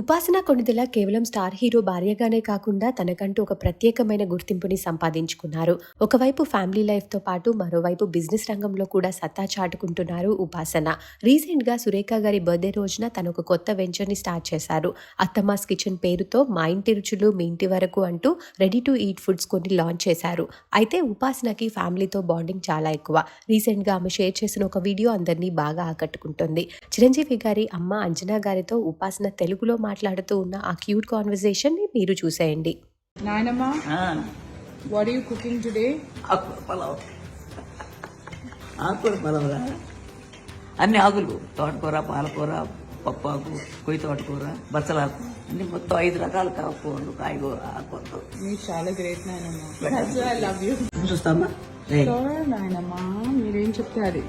ఉపాసన కొణిదెల కేవలం star hero భార్యగానే కాకుండా తనకంటూ ఒక ప్రత్యేకమైన గుర్తింపుని సంపాదించుకున్నారు. ఒకవైపు ఫ్యామిలీ లైఫ్తో పాటు మరోవైపు బిజినెస్ రంగంలో కూడా సత్తా చాటుకుంటున్నారు ఉపాసన. రీసెంట్గా సురేఖ గారి బర్త్డే రోజున తను ఒక కొత్త వెంచర్ని స్టార్ట్ చేశారు. అత్తమ్మాస్ కిచెన్ పేరుతో మా ఇంటి రుచులు మీ ఇంటి వరకు అంటూ రెడీ టు ఈట్ ఫుడ్స్ కొన్ని లాంచ్ చేశారు. అయితే ఉపాసనకి ఫ్యామిలీతో బాండింగ్ చాలా ఎక్కువ. రీసెంట్గా ఆమె షేర్ చేసిన ఒక వీడియో అందరినీ బాగా ఆకట్టుకుంటుంది. చిరంజీవి గారి అమ్మ అంజనా గారితో ఉపాసన తెలుగులో మాట్లాడుతూ ఉన్న ఆ క్యూట్ కాన్వర్సేషన్ ని మీరు చూసేయండి. నాయనమ్మ, what are you cooking today? ఆకుకూర పలావ్. ఆకుకూర పలావురా అన్ని ఆకులు, తోటకూర, పాలకూర, పప్పాకు, కొయ్యి తోటకూర, బచ్చలాకు అన్ని మొత్తం 5 రకాల కూరలు, కాయగూర, ఆకుకూరతో. మీరు చాలా గ్రేట్ నాయనమ్మ. That's why I love you. చూస్తామా? Sure నాయనమ్మ, మీరేం చెప్తే అది.